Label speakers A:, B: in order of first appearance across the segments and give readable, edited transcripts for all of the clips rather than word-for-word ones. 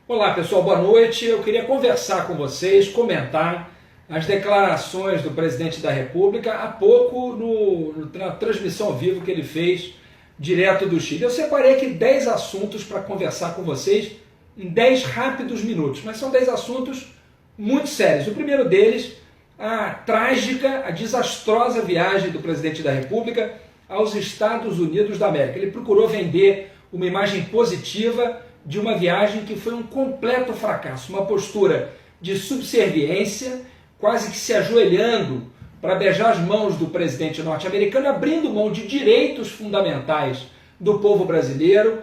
A: Olá pessoal, boa noite. Eu queria conversar com vocês, comentar as declarações do presidente da República há pouco na transmissão ao vivo que ele fez direto do Chile. Eu separei aqui 10 assuntos para conversar com vocês em 10 rápidos minutos, mas são 10 assuntos muito sérios. O primeiro deles, a trágica, a desastrosa viagem do presidente da República aos Estados Unidos da América. Ele procurou vender uma imagem positiva de uma viagem que foi um completo fracasso, uma postura de subserviência, quase que se ajoelhando para beijar as mãos do presidente norte-americano, abrindo mão de direitos fundamentais do povo brasileiro,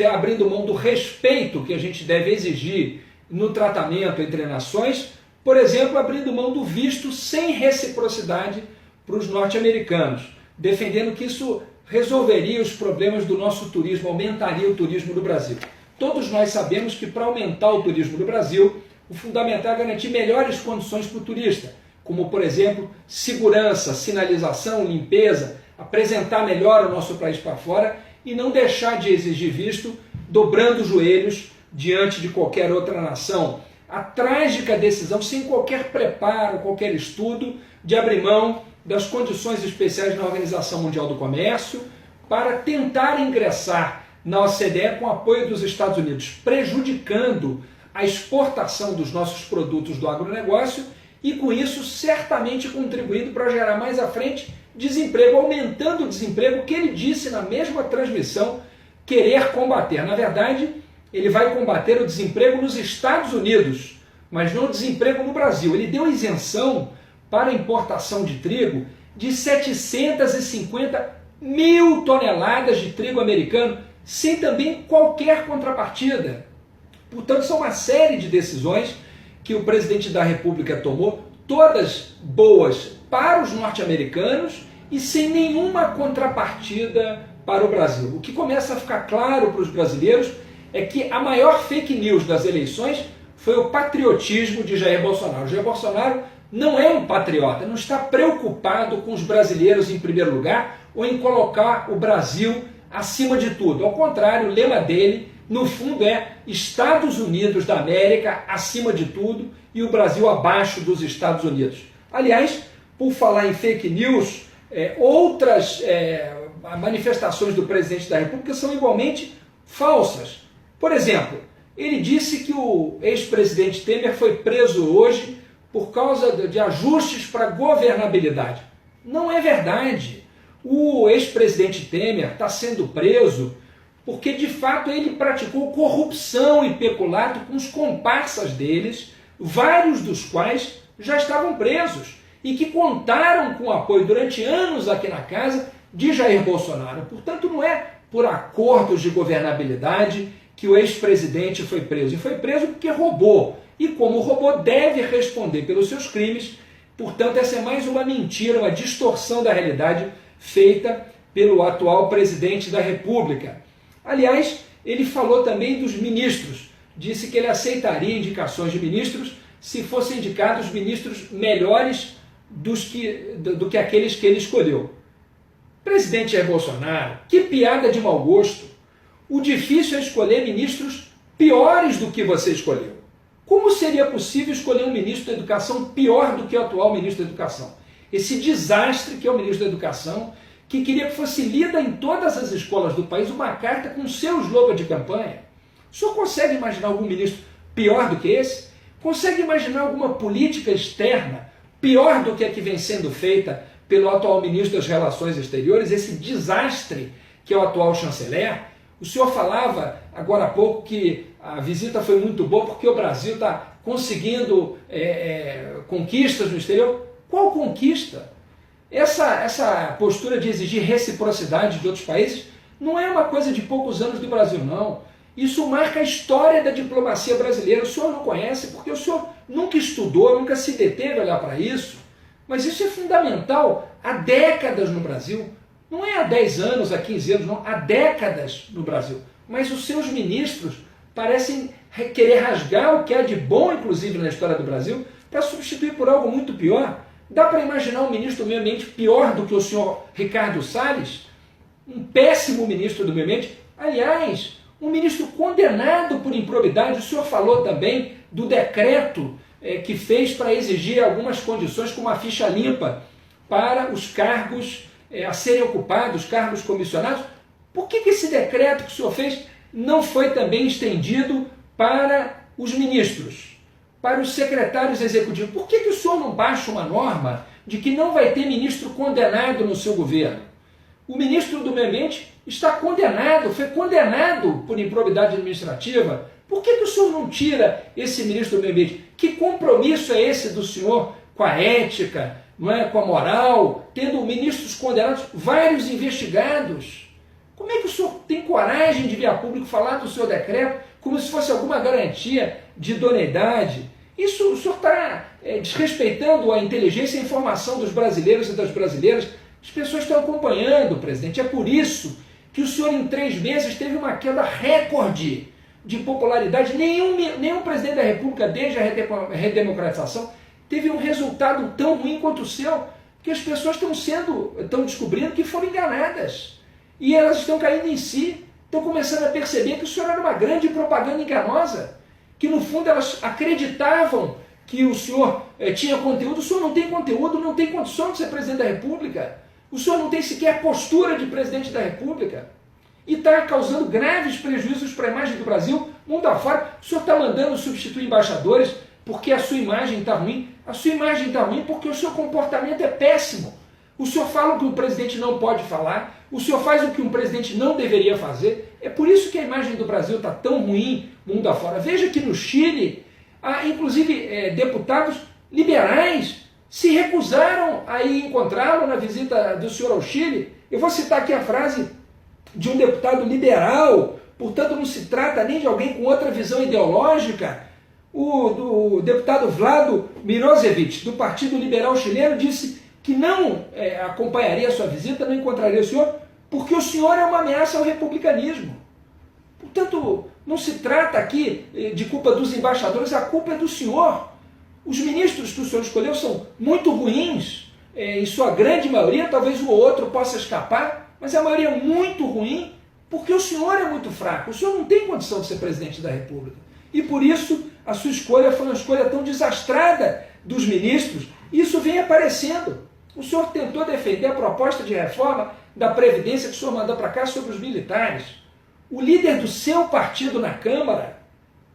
A: abrindo mão do respeito que a gente deve exigir no tratamento entre nações, por exemplo, abrindo mão do visto sem reciprocidade para os norte-americanos, defendendo que isso resolveria os problemas do nosso turismo, aumentaria o turismo no Brasil. Todos nós sabemos que para aumentar o turismo no Brasil, o fundamental é garantir melhores condições para o turista, como, por exemplo, segurança, sinalização, limpeza, apresentar melhor o nosso país para fora e não deixar de exigir visto dobrando os joelhos diante de qualquer outra nação. A trágica decisão, sem qualquer preparo, qualquer estudo, de abrir mão das condições especiais na Organização Mundial do Comércio para tentar ingressar na OCDE com apoio dos Estados Unidos, prejudicando a exportação dos nossos produtos do agronegócio e com isso certamente contribuindo para gerar mais à frente desemprego, aumentando o desemprego que ele disse na mesma transmissão querer combater. Na verdade, ele vai combater o desemprego nos Estados Unidos, mas não o desemprego no Brasil. Ele deu isenção para a importação de trigo de 750 mil toneladas de trigo americano, sem também qualquer contrapartida. Portanto, são uma série de decisões que o presidente da República tomou, todas boas para os norte-americanos e sem nenhuma contrapartida para o Brasil. O que começa a ficar claro para os brasileiros é que a maior fake news das eleições foi o patriotismo de Jair Bolsonaro. Jair Bolsonaro não é um patriota, não está preocupado com os brasileiros em primeiro lugar ou em colocar o Brasil acima de tudo. Ao contrário, o lema dele, no fundo, é Estados Unidos da América acima de tudo e o Brasil abaixo dos Estados Unidos. Aliás, por falar em fake news, outras manifestações do presidente da República são igualmente falsas. Por exemplo, ele disse que o ex-presidente Temer foi preso hoje por causa de ajustes para a governabilidade. Não é verdade. O ex-presidente Temer está sendo preso porque, de fato, ele praticou corrupção e peculato com os comparsas deles, vários dos quais já estavam presos e que contaram com o apoio durante anos aqui na casa de Jair Bolsonaro. Portanto, não é por acordos de governabilidade que o ex-presidente foi preso. E foi preso porque roubou. E como roubou, deve responder pelos seus crimes. Portanto, essa é mais uma mentira, uma distorção da realidade feita pelo atual presidente da República. Aliás, ele falou também dos ministros. Disse que ele aceitaria indicações de ministros se fossem indicados ministros melhores do que aqueles que ele escolheu. Presidente Jair Bolsonaro, que piada de mau gosto. O difícil é escolher ministros piores do que você escolheu. Como seria possível escolher um ministro da Educação pior do que o atual ministro da Educação? Esse desastre que é o ministro da Educação, que queria que fosse lida em todas as escolas do país uma carta com seu slogan de campanha. O senhor consegue imaginar algum ministro pior do que esse? Consegue imaginar alguma política externa pior do que a que vem sendo feita pelo atual ministro das Relações Exteriores, esse desastre que é o atual chanceler? O senhor falava agora há pouco que a visita foi muito boa porque o Brasil está conseguindo conquistas no exterior. Qual conquista? Essa postura de exigir reciprocidade de outros países não é uma coisa de poucos anos do Brasil, não. Isso marca a história da diplomacia brasileira. O senhor não conhece porque o senhor nunca estudou, nunca se deteve a olhar para isso. Mas isso é fundamental há décadas no Brasil. Não é há 10 anos, há 15 anos, não. Há décadas no Brasil. Mas os seus ministros parecem querer rasgar o que há de bom, inclusive, na história do Brasil, para substituir por algo muito pior. Dá para imaginar um ministro do meio ambiente pior do que o senhor Ricardo Salles? Um péssimo ministro do meio ambiente? Aliás, um ministro condenado por improbidade. O senhor falou também do decreto que fez para exigir algumas condições, como a ficha limpa, para os cargos a serem ocupados, cargos comissionados. Por que esse decreto que o senhor fez não foi também estendido para os ministros, para os secretários executivos? Por que o senhor não baixa uma norma de que não vai ter ministro condenado no seu governo? O ministro do Meio Ambiente está condenado, foi condenado por improbidade administrativa. Por que o senhor não tira esse ministro do Meio Ambiente? Que compromisso é esse do senhor com a ética, não é, com a moral, tendo ministros condenados, vários investigados? Como é que o senhor tem coragem de vir a público falar do seu decreto como se fosse alguma garantia de idoneidade? Isso o senhor está desrespeitando a inteligência e a informação dos brasileiros e das brasileiras. As pessoas estão acompanhando, presidente. É por isso que o senhor em 3 meses teve uma queda recorde de popularidade. Nenhum presidente da República, desde a redemocratização, teve um resultado tão ruim quanto o seu, que as pessoas estão descobrindo que foram enganadas. E elas estão caindo em si, estão começando a perceber que o senhor era uma grande propaganda enganosa, que no fundo elas acreditavam que o senhor tinha conteúdo. O senhor não tem conteúdo, não tem condição de ser presidente da República. O senhor não tem sequer postura de presidente da República. E está causando graves prejuízos para a imagem do Brasil, mundo afora. O senhor está mandando substituir embaixadores porque a sua imagem está ruim. A sua imagem está ruim porque o seu comportamento é péssimo. O senhor fala o que um presidente não pode falar, o senhor faz o que um presidente não deveria fazer. É por isso que a imagem do Brasil está tão ruim, mundo afora. Veja que no Chile, inclusive deputados liberais se recusaram a ir encontrá-lo na visita do senhor ao Chile. Eu vou citar aqui a frase de um deputado liberal, portanto não se trata nem de alguém com outra visão ideológica. O deputado Vlado Mirosevic, do Partido Liberal Chileno, disse que não acompanharia a sua visita, não encontraria o senhor, porque o senhor é uma ameaça ao republicanismo. Portanto, não se trata aqui de culpa dos embaixadores, a culpa é do senhor. Os ministros que o senhor escolheu são muito ruins, em sua grande maioria, talvez um ou outro possa escapar, mas a maioria é muito ruim, porque o senhor é muito fraco. O senhor não tem condição de ser presidente da República. E por isso, a sua escolha foi uma escolha tão desastrada dos ministros, e isso vem aparecendo. O senhor tentou defender a proposta de reforma da Previdência que o senhor mandou para cá sobre os militares. O líder do seu partido na Câmara,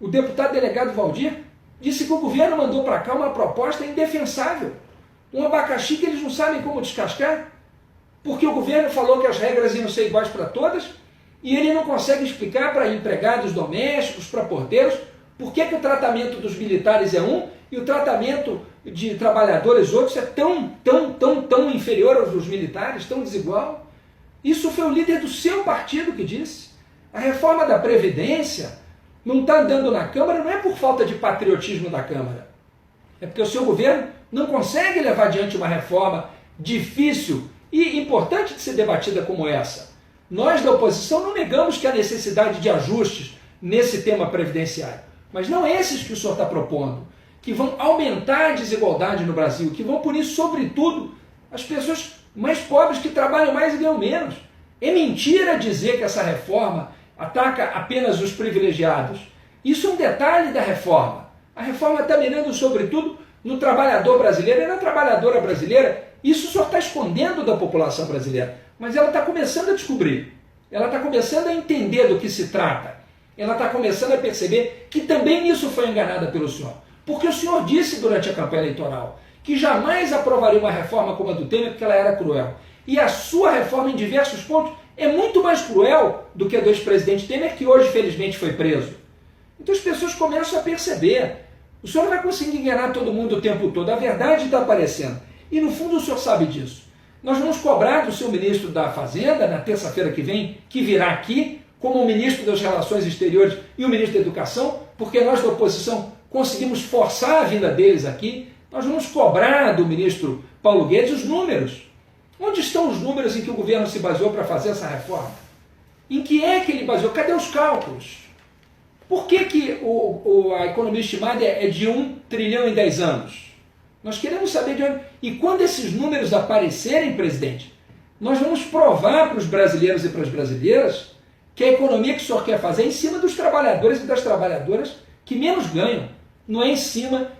A: o deputado delegado Valdir, disse que o governo mandou para cá uma proposta indefensável. Um abacaxi que eles não sabem como descascar, porque o governo falou que as regras iam ser iguais para todas, e ele não consegue explicar para empregados domésticos, para porteiros, por que o tratamento dos militares é um e o tratamento de trabalhadores outros é tão inferior aos dos militares, tão desigual. Isso foi o líder do seu partido que disse. A reforma da Previdência não está andando na Câmara, não é por falta de patriotismo da Câmara. É porque o seu governo não consegue levar adiante uma reforma difícil e importante de ser debatida como essa. Nós da oposição não negamos que há necessidade de ajustes nesse tema previdenciário, mas não esses que o senhor está propondo, que vão aumentar a desigualdade no Brasil, que vão punir, sobretudo, as pessoas mais pobres que trabalham mais e ganham menos. É mentira dizer que essa reforma ataca apenas os privilegiados. Isso é um detalhe da reforma. A reforma está mirando, sobretudo, no trabalhador brasileiro e na trabalhadora brasileira. Isso só está escondendo da população brasileira. Mas ela está começando a descobrir. Ela está começando a entender do que se trata. Ela está começando a perceber que também nisso foi enganada pelo senhor. Porque o senhor disse durante a campanha eleitoral que jamais aprovaria uma reforma como a do Temer porque ela era cruel. E a sua reforma, em diversos pontos, é muito mais cruel do que a do ex-presidente Temer, que hoje, felizmente, foi preso. Então as pessoas começam a perceber. O senhor não vai conseguir enganar todo mundo o tempo todo. A verdade está aparecendo. E, no fundo, o senhor sabe disso. Nós vamos cobrar do seu ministro da Fazenda, na terça-feira que vem, que virá aqui, como o ministro das Relações Exteriores e o ministro da Educação, porque nós da oposição conseguimos forçar a vinda deles aqui. Nós vamos cobrar do ministro Paulo Guedes os números. Onde estão os números em que o governo se baseou para fazer essa reforma? Em que é que ele baseou? Cadê os cálculos? Por que a economia estimada é de 1 trilhão em 10 anos? Nós queremos saber de onde... E quando esses números aparecerem, presidente, nós vamos provar para os brasileiros e para as brasileiras que a economia que o senhor quer fazer é em cima dos trabalhadores e das trabalhadoras que menos ganham, não é em cima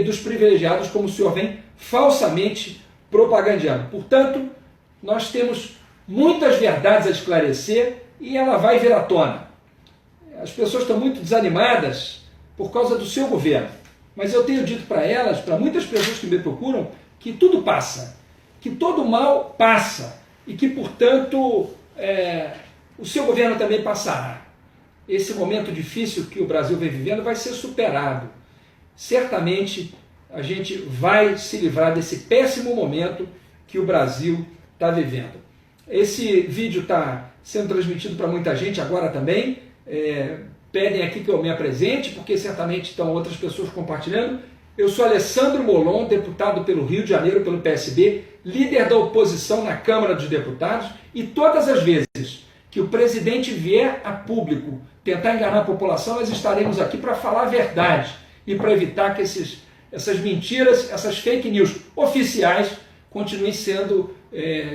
A: dos privilegiados, como o senhor vem falsamente propagandeando. Portanto, nós temos muitas verdades a esclarecer e ela vai vir à tona. As pessoas estão muito desanimadas por causa do seu governo, mas eu tenho dito para elas, para muitas pessoas que me procuram, que tudo passa, que todo mal passa e que, portanto, o seu governo também passará. Esse momento difícil que o Brasil vem vivendo vai ser superado. Certamente a gente vai se livrar desse péssimo momento que o Brasil está vivendo. Esse vídeo está sendo transmitido para muita gente agora também. Pedem aqui que eu me apresente, porque certamente estão outras pessoas compartilhando. Eu sou Alessandro Molon, deputado pelo Rio de Janeiro, pelo PSB, líder da oposição na Câmara dos Deputados, e todas as vezes que o presidente vier a público tentar enganar a população, nós estaremos aqui para falar a verdade e para evitar que essas mentiras, essas fake news oficiais continuem sendo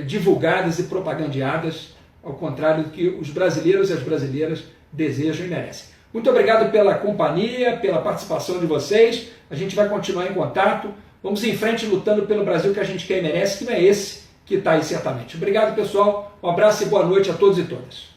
A: divulgadas e propagandeadas, ao contrário do que os brasileiros e as brasileiras desejam e merecem. Muito obrigado pela companhia, pela participação de vocês. A gente vai continuar em contato. Vamos em frente lutando pelo Brasil que a gente quer e merece, que não é esse que está aí certamente. Obrigado, pessoal. Um abraço e boa noite a todos e todas.